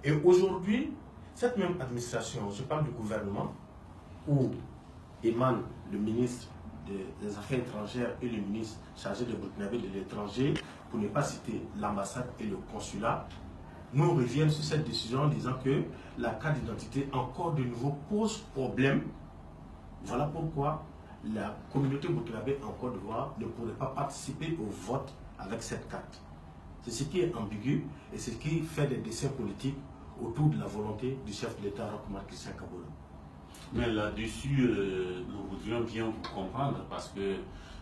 Et aujourd'hui, cette même administration, je parle du gouvernement, où émane le ministre des Affaires étrangères et le ministre chargé de Burkinabé de l'étranger, pour ne pas citer l'ambassade et le consulat, nous reviennent sur cette décision en disant que la carte d'identité encore de nouveau pose problème. Voilà pourquoi la communauté burkinabé en Côte d'Ivoire ne pourrait pas participer au vote avec cette carte. C'est ce qui est ambigu et c'est ce qui fait des dessins politiques autour de la volonté du chef de l'État, Roch Marc Christian Kabore. Mais là-dessus, nous voudrions bien vous comprendre parce que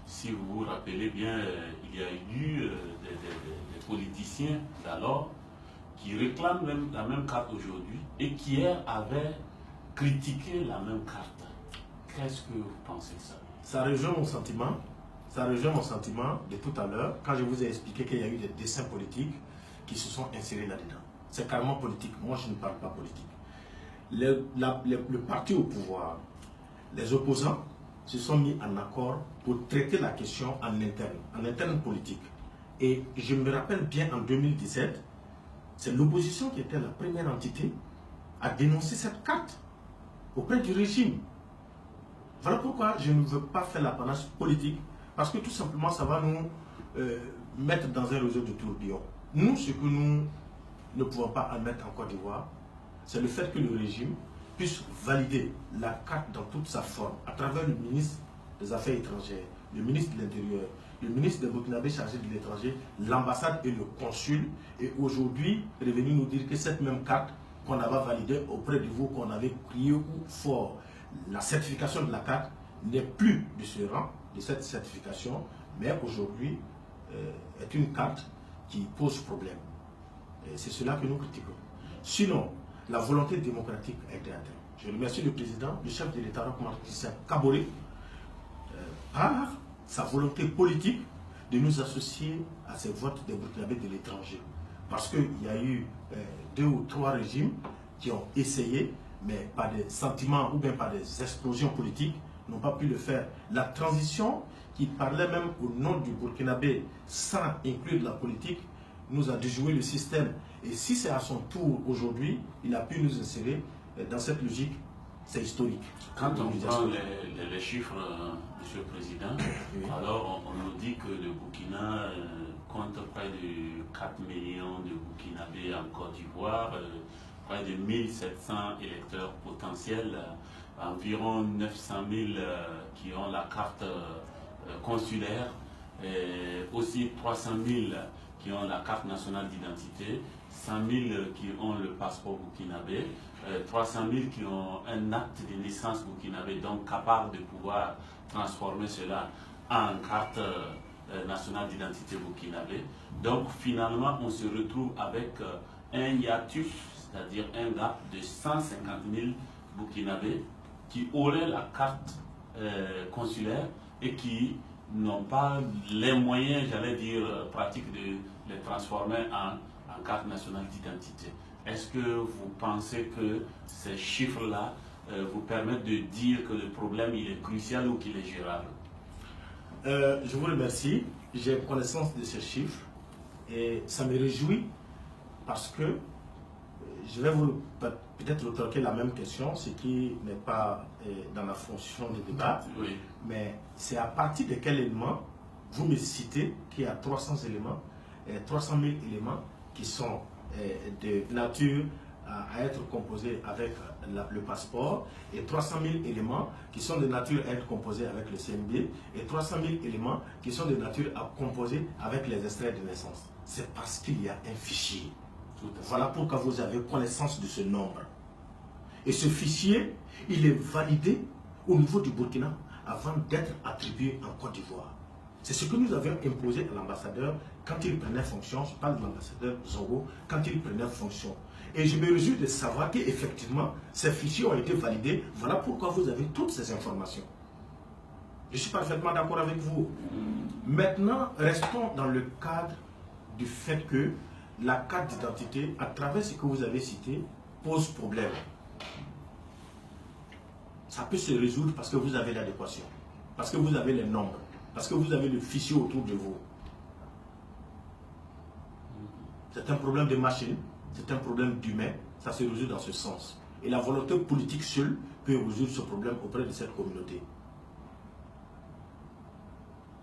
si vous vous rappelez bien, il y a eu des politiciens d'alors qui réclament même la même carte aujourd'hui et qui hier avaient critiqué la même carte. Qu'est-ce que vous pensez de ça? Ça rejoint mon sentiment. Ça rejoint mon sentiment de tout à l'heure quand je vous ai expliqué qu'il y a eu des dessins politiques qui se sont insérés là-dedans. C'est carrément politique. Moi, je ne parle pas politique. Le parti au pouvoir, les opposants se sont mis en accord pour traiter la question en interne politique. Et je me rappelle bien en 2017, c'est l'opposition qui était la première entité à dénoncer cette carte auprès du régime. Voilà pourquoi je ne veux pas faire l'apanage politique, parce que tout simplement ça va nous mettre dans un réseau de tourbillon. Nous, ce que nous ne pouvons pas admettre en Côte d'Ivoire, c'est le fait que le régime puisse valider la carte dans toute sa forme, à travers le ministre des Affaires étrangères, le ministre de l'Intérieur, le ministre de Burkinabé chargé de l'étranger, l'ambassade et le consul, et aujourd'hui, est venu nous dire que cette même carte qu'on avait validée auprès de vous, qu'on avait crié ou fort, la certification de la carte n'est plus de ce rang, de cette certification, mais aujourd'hui est une carte qui pose problème. C'est cela que nous critiquons. Sinon, la volonté démocratique a été atteinte. Je remercie le président, le chef de l'État, Roch Marc Christian Kabore, par sa volonté politique de nous associer à ces votes des Burkinabés de l'étranger. Parce qu'il y a eu 2 ou 3 régimes qui ont essayé, mais par des sentiments ou bien par des explosions politiques, n'ont pas pu le faire. La transition, qui parlait même au nom du Burkinabé sans inclure de la politique, nous a déjoué le système. Et si c'est à son tour aujourd'hui, il a pu nous insérer dans cette logique, c'est historique. Quand on prend les chiffres, Monsieur le Président, oui. Alors on nous dit que le Burkina compte près de 4 millions de Burkinabés en Côte d'Ivoire, près de 1700 électeurs potentiels, environ 900 000 qui ont la carte consulaire, et aussi 300 000 qui ont la carte nationale d'identité, 100 000 qui ont le passeport burkinabé, 300 000 qui ont un acte de naissance burkinabé, donc capable de pouvoir transformer cela en carte nationale d'identité burkinabé. Donc finalement, on se retrouve avec un hiatus, c'est-à-dire un gap de 150 000 burkinabés qui auraient la carte consulaire et qui n'ont pas les moyens, j'allais dire, pratiques de les transformer en carte nationale d'identité. Est-ce que vous pensez que ces chiffres-là vous permettent de dire que le problème il est crucial ou qu'il est gérable? Je vous remercie. J'ai connaissance de ces chiffres et ça me réjouit parce que je vais vous peut-être retoquer la même question, ce qui n'est pas dans la fonction du débat, oui. Mais c'est à partir de quel élément vous me citez qu'il y a 300 éléments, 300 000 éléments qui sont de nature à être composés avec le passeport et 300 000 éléments qui sont de nature à être composés avec le CNB et 300 000 éléments qui sont de nature à composer avec les extraits de naissance. C'est parce qu'il y a un fichier. Voilà pourquoi vous avez connaissance de ce nombre. Et ce fichier, il est validé au niveau du Burkina avant d'être attribué en Côte d'Ivoire. C'est ce que nous avions imposé à l'ambassadeur quand il prenait fonction. Je parle de l'ambassadeur Zongo, quand il prenait fonction. Et je me réjouis de savoir qu'effectivement, ces fichiers ont été validés. Voilà pourquoi vous avez toutes ces informations. Je suis parfaitement d'accord avec vous. Maintenant, restons dans le cadre du fait que la carte d'identité, à travers ce que vous avez cité, pose problème. Ça peut se résoudre parce que vous avez l'adéquation, parce que vous avez les nombres, parce que vous avez le fichier autour de vous. C'est un problème de machine, c'est un problème d'humain, ça se résout dans ce sens. Et la volonté politique seule peut résoudre ce problème auprès de cette communauté.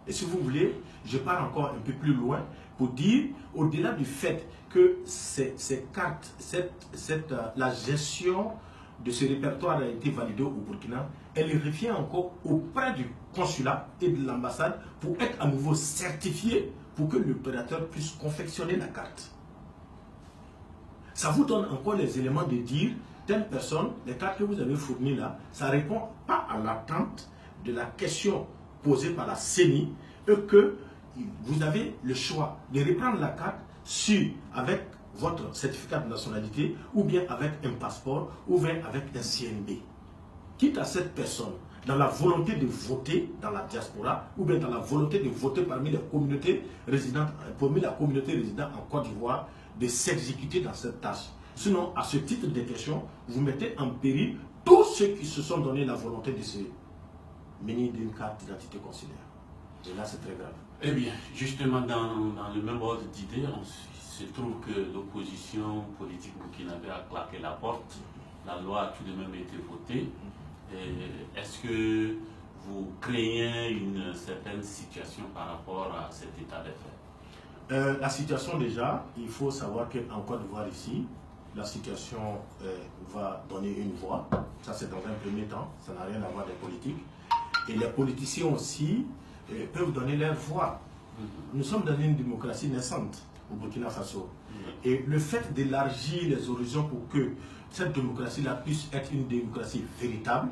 Et si vous voulez, je pars encore un peu plus loin pour dire, au-delà du fait que ces cartes, la gestion de ce répertoire a été validée au Burkina, elle revient encore auprès du consulat et de l'ambassade pour être à nouveau certifiée pour que l'opérateur puisse confectionner la carte. Ça vous donne encore les éléments de dire, telle personne, les cartes que vous avez fournies là, ça ne répond pas à l'attente de la question posée par la CENI et que vous avez le choix de reprendre la carte avec votre certificat de nationalité ou bien avec un passeport ou bien avec un CNB. Quitte à cette personne, dans la volonté de voter dans la diaspora ou bien dans la volonté de voter parmi les communautés résidentes, parmi la communauté résidente en Côte d'Ivoire, de s'exécuter dans cette tâche. Sinon, à ce titre de question, vous mettez en péril tous ceux qui se sont donné la volonté de se munir d'une carte d'identité consulaire. Et là, c'est très grave. Eh bien, justement, dans le même ordre d'idée, il se trouve que l'opposition politique burkinabé a claqué la porte. La loi a tout de même été votée. Est-ce que vous craignez une certaine situation par rapport à cet état des faits? La situation déjà, il faut savoir qu'en Côte d'Ivoire ici, la situation va donner une voix. Ça c'est dans un premier temps, ça n'a rien à voir des politiques. Et les politiciens aussi peuvent donner leur voix. Nous sommes dans une démocratie naissante au Burkina Faso. Et le fait d'élargir les horizons pour que cette démocratie-là puisse être une démocratie véritable,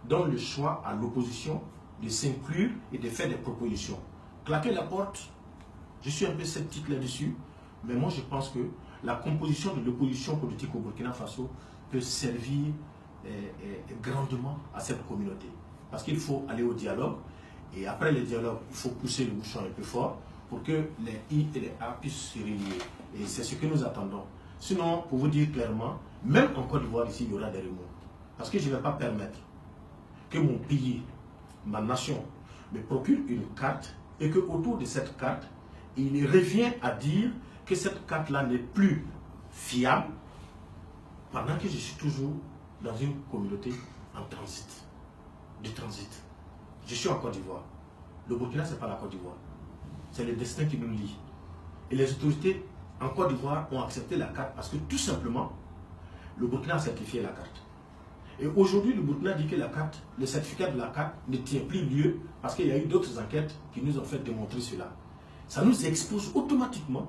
donne le choix à l'opposition de s'inclure et de faire des propositions. Claquer la porte, je suis un peu sceptique là-dessus, mais moi je pense que la composition de l'opposition politique au Burkina Faso peut servir grandement à cette communauté. Parce qu'il faut aller au dialogue, et après le dialogue, il faut pousser le bouchon un peu fort pour que les I et les A puissent se relier. Et c'est ce que nous attendons. Sinon, pour vous dire clairement, même en Côte d'Ivoire, ici, il y aura des remous. Parce que je ne vais pas permettre que mon pays, ma nation, me procure une carte et qu'autour de cette carte, il revient à dire que cette carte-là n'est plus fiable pendant que je suis toujours dans une communauté en transit, de transit. Je suis en Côte d'Ivoire. Le Burkina, ce n'est pas la Côte d'Ivoire. C'est le destin qui nous lie. Et les autorités en Côte d'Ivoire ont accepté la carte parce que tout simplement, le Burkina a certifié la carte. Et aujourd'hui, le Burkina dit que la carte, le certificat de la carte ne tient plus lieu parce qu'il y a eu d'autres enquêtes qui nous ont fait démontrer cela. Ça nous expose automatiquement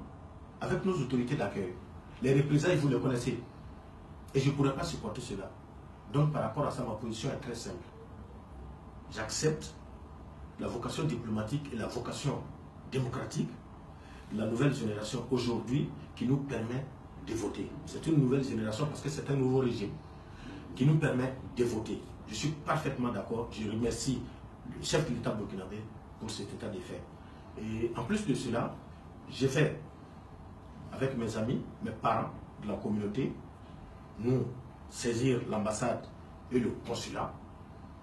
avec nos autorités d'accueil. Les représailles, vous les connaissez. Et je ne pourrais pas supporter cela. Donc par rapport à ça, ma position est très simple. J'accepte la vocation diplomatique et la vocation démocratique de la nouvelle génération aujourd'hui qui nous permet de voter. C'est une nouvelle génération parce que c'est un nouveau régime qui nous permet de voter. Je suis parfaitement d'accord. Je remercie le chef de l'État burkinabé pour cet état des faits. Et en plus de cela, j'ai fait avec mes amis, mes parents de la communauté, nous saisir l'ambassade et le consulat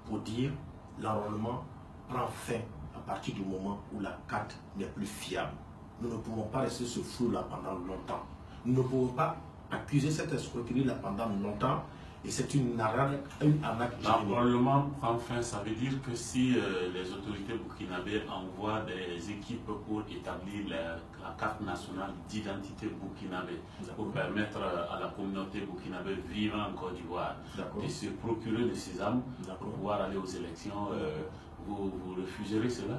pour dire l'enrôlement prend fin à partir du moment où la carte n'est plus fiable. Nous ne pouvons pas rester ce flou-là pendant longtemps. Nous ne pouvons pas accuser cette escroquerie-là pendant longtemps. Et c'est une arnaque. L'enrôlement prend fin, ça veut dire que si les autorités burkinabées envoient des équipes pour établir la carte nationale d'identité burkinabé, pour permettre à la communauté burkinabé vivant en Côte d'Ivoire de se procurer de ces armes pour pouvoir aller aux élections, vous refuserez cela?